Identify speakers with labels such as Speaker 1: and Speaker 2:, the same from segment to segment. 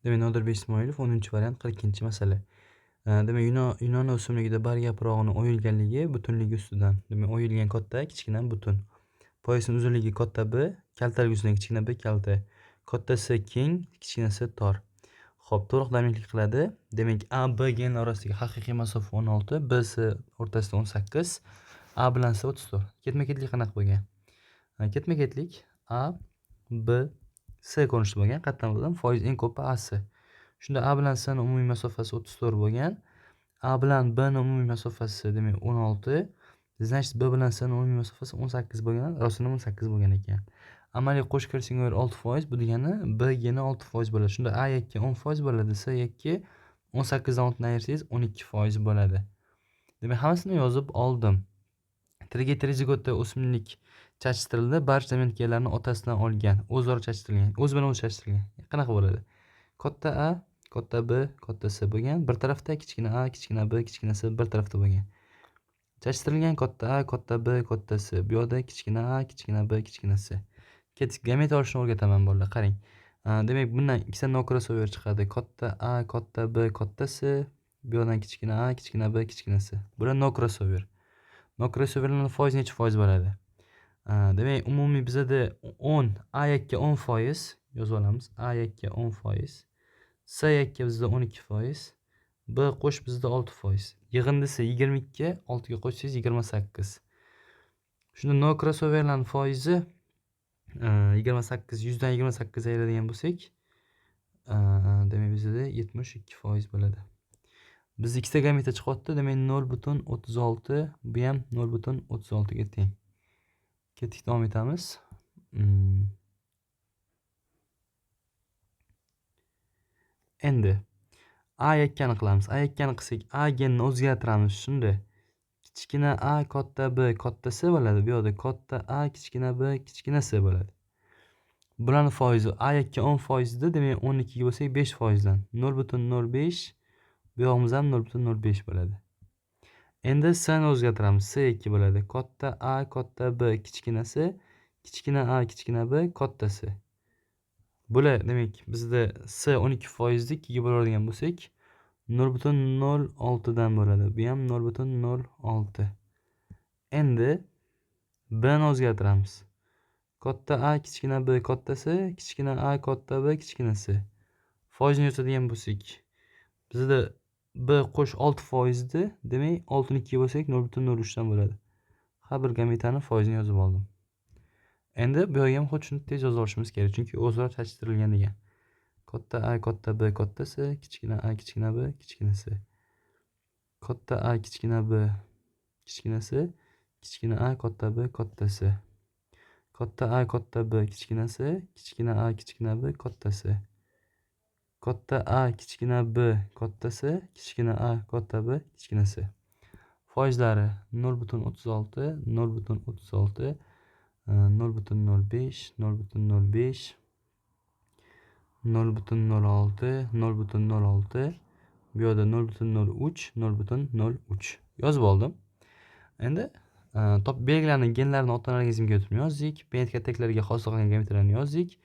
Speaker 1: Demak, Nodirbek Ismoilov 10-variant 40-masala. Demak, Yunon o'simligida barg yaprog'ining o'yilganligi butunligi ustidan. Demak, o'yilgan katta, kichkina butun. Poyasining uzunligi katta B, kaltalik ustidan kichkina b kalta. Kattasi keng, kichkinasi tor. Xo'p, to'liq daminlik qiladi. Demak, A, B gen orasidagi haqiqiy masofa 16, B, C o'rtasida 18, A bilan C 34. Ketma-ketlik qanaqa bo'lgan? Ketma-ketlik A, B, C ko'rinishda bo'lgan. Qatlamdan foiz eng ko'pi A, C. Shunda A bilan C ning umumiy masofasi 34 bo'lgan. A bilan B ning umumiy masofasi demak 16. Значит, B bilan C ning umumiy masofasi 18 bo'lgan, rostini 18 bo'lgan ekan. Amaliy qo'shib kirsingover 6%, bu degani B geni 6% bo'ladi. Shunda A yakka 10% bo'ladi, C yakka 18 dan 6 ni ayirsangiz 12% bo'ladi. Demak, hammasini yozib oldim. Trigote o'simlik chachishtirildi, barcha elementlarni otasidan olgan, o'zaro chachishtirilgan, o'z bilan o'zi chachishtirilgan. Qanaqa bo'ladi? Katta A, katta B, katta C bo'lgan. Bir tarafda kichkina A, kichkina B, kichkina C bir tarafda bo'lgan. Chachishtirilgan katta A, katta B, katta C. Bu yerda kichkina A, kichkina B, kichkina C. Ketdik, gamet olishni o'rgataman bolalar. Qarang. Demak, bundan ikkita no crossover chiqadi. Katta A, katta B, katta C. Bu yerdan kichkina A, kichkina B, kichkina C. Bular no crossover. No crossoverlarning foiz necha foiz bo'ladi? Demak, umumiy bizada 10, A yakka 10% yozib olamiz. A yakka 10%. C yakka bizda 12%. B qo'sh bizda 6%. Yig'indisi 22, 6 ga qo'shsangiz 28. Shunda no crossoverlarning foizi 28, 100 dan 28 ayiradigan bo'lsak, demak bizda 72% bo'ladi. Biz ikkita gameta chiqyapti, demak 0.36, bu ham 0.36 ga teng. Ketdik, davom etamiz. Endi A yakkani qilamiz. A yakkani qilsak, A genini o'zgartiramiz. Shunda kichkina A, katta B, katta C bo'ladi. Bu yerda katta A, kichkina B, kichkina C bo'ladi. Bularning foizi A yakka 10% da, demak 12 ga bo'lsak 5% dan 0.05, bu yog'imiz ham 0.05 bo'ladi. Endi C ni o'zgartiramiz. C 2 bo'ladi. Katta A, katta B, kichkina C, kichkina A, kichkina B, katta C. Bular demak bizda C 12% da 2 ga bo'ladigan bo'lsak 0.06 dan bo'ladi. Bu ham 0.06. Endi B ni o'zgartiramiz. Katta A, kichkina B, katta C, kichkina A, katta B, kichkina C. Foizni yozadigan bo'lsak, bizda B qo'sh 6% da, demak 6 ni 2 ga bo'lsak 0.03 dan bo'ladi. Har bir gametani foizini yozib oldim. Endi bu yerga ham xuddi shuni tez yozib olishimiz kerak, chunki o'zaro chachishtirilgan degan. Katta A, katta B, katta C, kichkina A, kichkina B, kichkina C. Katta A, kichkina B, kichkina C, kichkina A, katta B, katta C. Katta A, katta B, kichkina C, kichkina A, kichkina B, katta C. Katta A, kichkina B, katta C, kichkina A, katta B, kichkina C. Foizlari 0.36, 0.36, 0.05, 0.05, 0.06, 0.06, bu yerda 0.03, 0.03 yozib oldim. Endi belgilarning genlarini ota organizmga o'tib yozdik. Pent kattaklariga xos qilgan gametlarni yozdik.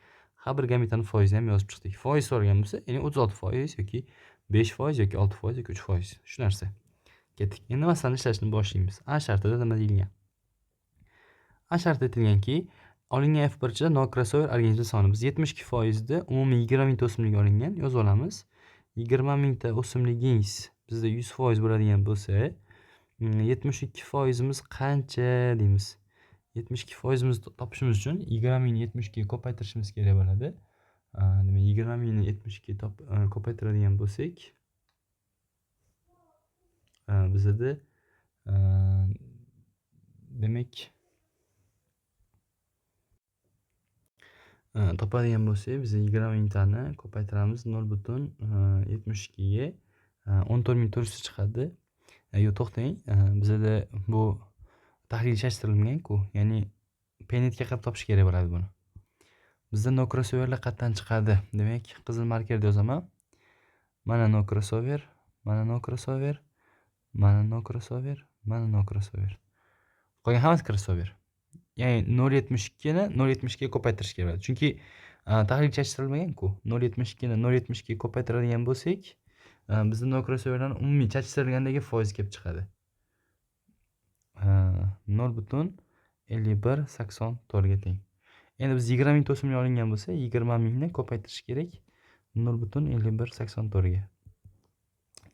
Speaker 1: Har bir gametani foizini ham yozib chiqdik. Foiz so'ragan bo'lsa, ya'ni 36% yoki 5% yoki 6% yoki 3%. Shu narsa. Ketdik. Endi masalani ishlashni boshlaymiz. A shartida nima deyilgan? A shartida aytilganki, olingan F birchida no crossover organizm soni biz 72% da umumiy 20 mingta o'simlik olingan, yozib olamiz. 20 mingta o'simligingiz bizda 100% bo'ladigan bo'lsa, 72%imiz qancha deymiz. 72%imizni topishimiz uchun 20 mingni 72 ga ko'paytirishimiz kerak bo'ladi. Demak 20 mingni 72 ga ko'paytiradigan bo'lsak, bizda demak topadigan bo'lsak, biz 20 mingtani ko'paytiramiz 0.72 ga 14.400 chiqadi. Yo'q, to'xtang. Bizda bu tahlil chachishtirilgan-ku, ya'ni penetga qarab topish kerak bo'ladi buni. Bizda no crossoverlar qayerdan chiqadi? Demak, qizil markerda yozaman. Mana no crossover, mana no crossover, mana no crossover, mana no crossover. Qolgan hammasi crossover. Ya'ni 0.72 ni 0.72 ga ko'paytirish kerak bo'ladi. Chunki Tahlilchashtirilmagan-ku. 0,72 ni 0,72 ko'paytiradigan bo'lsak, bizni 0 krossoverdan umumiy chachishtirilgandagi foiz kelib chiqadi. 0,5184 ga teng. Endi biz 20 ming o'simlik olingan bo'lsa, 20 mingni ko'paytirish kerak 0,5184 ga.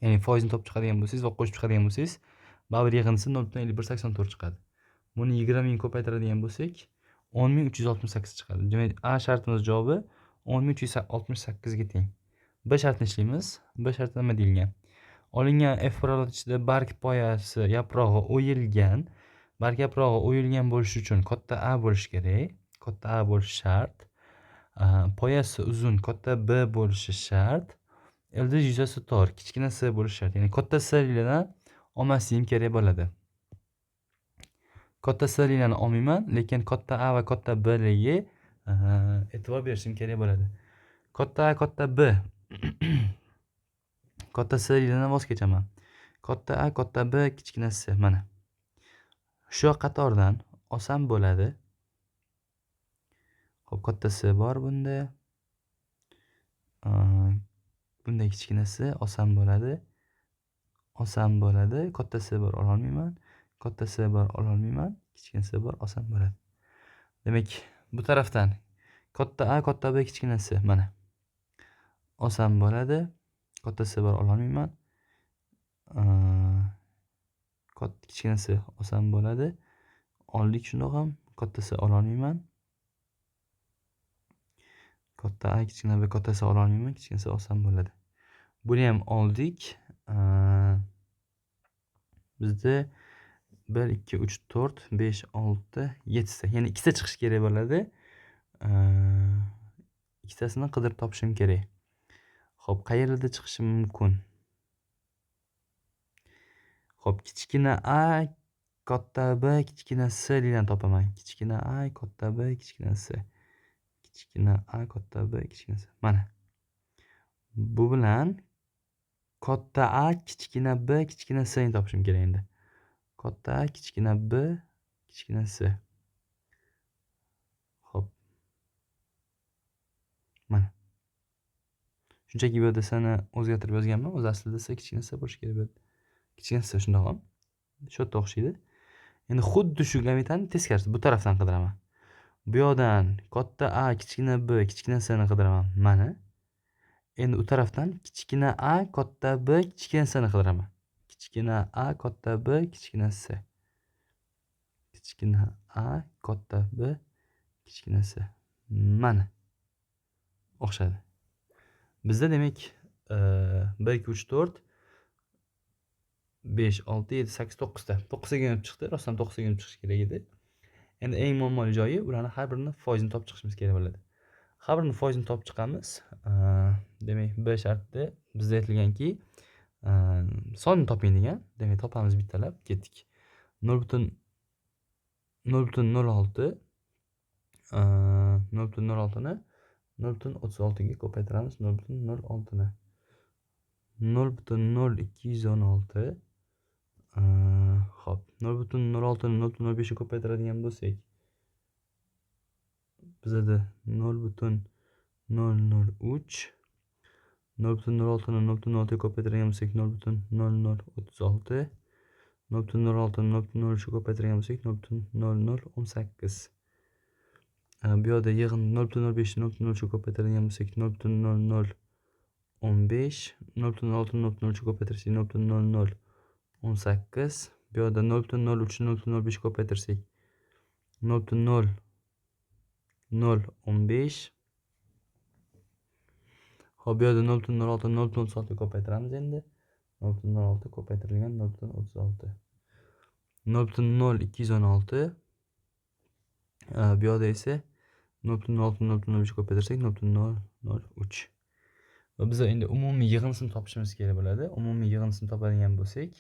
Speaker 1: Ya'ni foizni topib chiqadigan bo'lsangiz va qo'shib chiqadigan bo'lsangiz, baribir yig'indisi 0,5184 chiqadi. Buni 20 ming ko'paytiradigan bo'lsak, 10368 chiqadi. Demak, A shartimiz javobi 10368 ga teng. B shartini ishlaymiz. B sharti nima deyilgan? Olingan F prolot ichida barg poyasi yaprog'i o'yilgan. Barg yaprog'i o'yilgan bo'lishi uchun katta A bo'lishi kerak. Katta A bo'lishi shart. Poyasi uzun katta B bo'lishi shart. Ildiz yuzasi tor, kichkina S bo'lishi shart. Ya'ni katta S liladan olmasligim kerak bo'ladi. Katta S lilani olmayman, lekin katta A va katta B liga e'tibor berishim kerak bo'ladi. Katta A, katta B. Katta S liladan voz kechaman. Katta A, katta B, kichkina S. Mana. Shu qatordan olsam bo'ladi. Xo'p, katta S bor bunda. Bunday kichkinasi olsam bo'ladi. Olsam bo'ladi. Katta S bor ololmayman. Katta S bor ololmayman. Kichkina S bor olsam bo'ladi. Demak, bu tarafdan katta A, katta B, kichkina S mana. Olsam bo'ladi. Katta S bor ololmayman. Kichkina S olsam bo'ladi. Oldik shundoq ham. Katta S ololmayman. Katta A, kichkina B, katta S ololmayman. Kichkina S olsam bo'ladi. Buni ham oldik. Bizda 1, 2, 3, 4, 5, 6, 7 ta. Ya'ni 2 ta chiqish kerak bo'ladi. Ikkitasini qidirib topishim kerak. Xo'p, qayerda chiqishi mumkin? Xo'p, kichkina A, katta B, kichkina S degan topaman. Kichkina A, katta B, kichkina S. Kichkina A, katta B, kichkina S. Mana. Bu bilan katta A, kichkina B, kichkina S ni topishim kerak endi. Katta A, kichkina B, kichkina S. Xo'p. Mana. Shunchaki bu yerda S'ni o'zgartirib yozganman. O'zi aslida S kichkina S bo'lishi kerak bo'ladi. Kichkina S shundoq ham. Shu yerda o'xshaydi. Endi xuddi shu gametani teskarisi bu tarafdan qidiraman. Bu yoqdan katta A, kichkina B, kichkina S ni qidiraman. Mana. Endi u tarafdan kichkina A, katta B, kichkina S ni qidiraman. Kichkina A, katta B, kichkina S. Kichkina A, katta B, kichkina S. Mana. O'xshadi. Bizda demak 1, 2, 3, 4, 5, 6, 7, 8, 9 ta. 9 ga kelib chiqdi. Rostdan 9 ga kelib chiqish kerak edi. Endi eng muammoli joyi ularni har birini foizini topib chiqishimiz kerak bo'ladi. Har birini foizini topib chiqamiz. Demak, B shartida bizda aytilganki, sonni toping degan. Demak, topamiz bittalab. Ketdik. 0,06 0,06 ni 0,36 ga ko'paytiramiz. 0,06 ni 0,0216 Xo'p, 0,06 ni 0,05 ga ko'paytiradigan bo'lsak, bizda 0,003 0,06 ni 0,06 ga ko'paytiradigan bo'lsak 0,0036 0,06 ni 0,03 ga ko'paytiradigan bo'lsak 0,0018 bu yerda yig'in 0,05 ni 0,03 ga ko'paytiradigan bo'lsak 0,0015 0,06 ni 0,03 ga ko'paytirsak 0,0018 bu yerda 0,03 ni 0,05 ga ko'paytirsak 0,0015 Xo'p, bu yerda 0,06 ni 0,36 ga ko'paytiramiz endi. 0,06 ko'paytirilgan 0,36 0,0216 bu yerda esa 0,06 ni 0,05 ga ko'paytirsak 0,003 va biz endi umumiy yig'indisini topishimiz kerak bo'ladi. Umumiy yig'indisini topadigan bo'lsak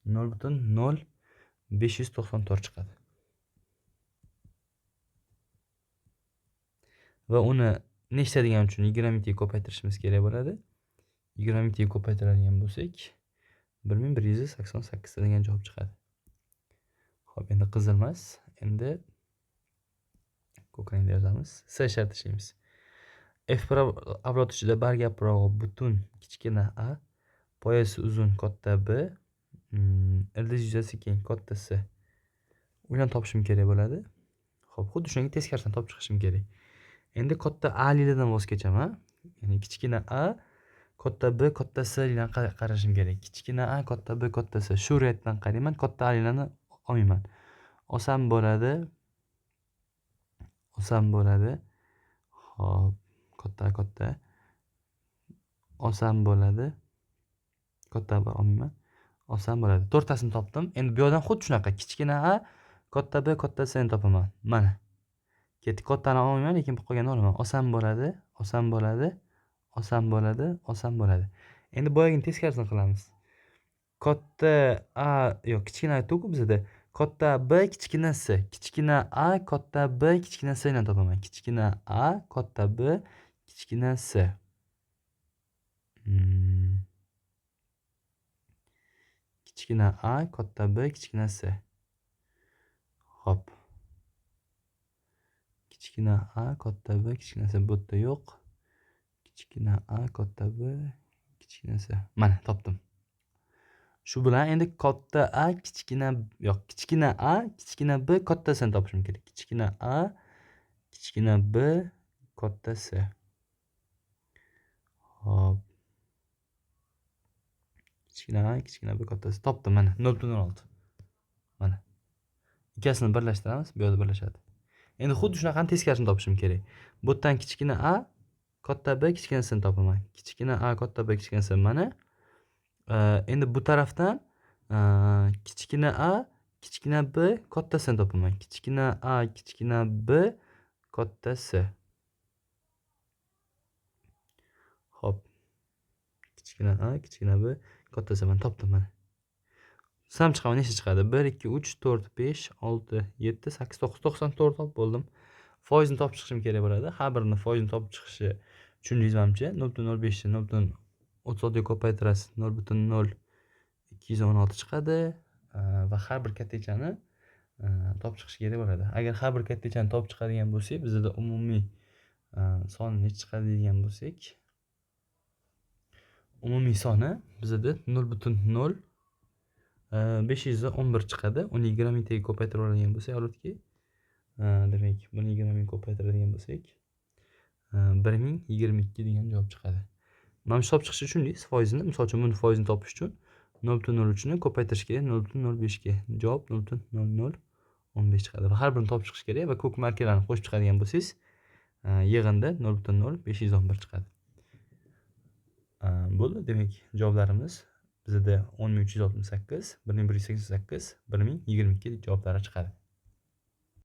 Speaker 1: 0,0594 chiqadi. Va uni nechta degan uchun 20 mingtaga ko'paytirishimiz kerak bo'ladi. 20 mingtaga ko'paytiradigan bo'lsak 1188 degan javob chiqadi. Xo'p, endi qizilmas. Endi ko'k rangda yozamiz. S sharti ishlaymiz. F1 avlod ichida bar yaprog'i butun kichkina a, poyasi uzun katta B, ildiz yuzasi keng katta S. Uydan topishim kerak bo'ladi. Xo'p, xuddi shunga teskarisidan topib chiqishim kerak. Endi katta A liladan voz kechaman. Ya'ni kichkina a, katta B, katta S bilan qarashim kerak. Kichkina a, katta B, katta S. Shu reytdan qarayman, katta A lilani olmayman. Olsam bo'ladi. Xo'p, katta. Olsam bo'ladi. Katta B olmayman. Olsam bo'ladi. To'rttasini topdim. Endi bu yerdan xuddi shunaqa kichkina a, katta B, katta S ni topaman. Mana. Ketdi, kattani olmayman, lekin bu qolganini olaman. Olsam bo'ladi. Endi boyagini teskarisini qilamiz. Katta a, yo'q, kichkina a to'ku bizda. Katta B, kichkina S. Kichkina a, katta B, kichkina S ni topaman. Kichkina a, katta B, kichkina S. Kichkina a, katta B, kichkina S. Hop. Kichkina a, katta B, kichkina S. Bu yerda yo'q. Kichkina a, katta B, kichkina S. Mana, topdim. Shu bilan endi katta a, kichkina a, kichkina B, katta S ni topishim kerak. Kichkina a, kichkina B, katta S. Hop. Kichkina a, kichkina B, katta S. Topdim mana 0.06. Mana. Ikkasini birlashtiramiz, bu yerda birlashadi. Endi xuddi shunaqani teskarisini topishim kerak. Bu yerdan kichkina a, katta B, kichkina S ni topaman. Kichkina a, katta B, kichkina S mana. Endi bu tarafdan kichkina a, kichkina B, katta S ni topaman. Kichkina a, kichkina B, katta S. Hop. Kichkina a, kichkina B, katta S ni topdim mana. Sam chiqaman, nechta chiqadi? 1 2 3 4 5 6 7 8 9 94 topib bo'ldim. Foizini topib chiqishim kerak bo'ladi. Har birini foizini topib chiqishi tushundingizmi? 0.05 ni 0.36 ga ko'paytirasiz. 0.0216 chiqadi va har bir kattachani topib chiqish kerak bo'ladi. Agar har bir kattachani topib chiqadigan bo'lsak, bizda umumiy soni necha chiqadi degan bo'lsak, umumiy soni bizda 0.0 511 chiqadi. Uni 20 mingtaga ko'paytirib oladigan bo'lsak, olotki, demak, buni 20 ming ko'paytiradigan bo'lsak, 1022 degan javob chiqadi. Mana shu topib chiqish uchun foizini, misol uchun buni foizini topish uchun 0.03 ni ko'paytirish kerak 0.05 ga. Javob 0.0015 chiqadi. Va har birini topib chiqish kerak va ko'k markalarni qo'shib chiqadigan bo'lsangiz, yig'inda 0.0511 chiqadi. Bo'ldi. Demak, javoblarimiz bizda 10368, 1188, 1022 javoblari chiqadi.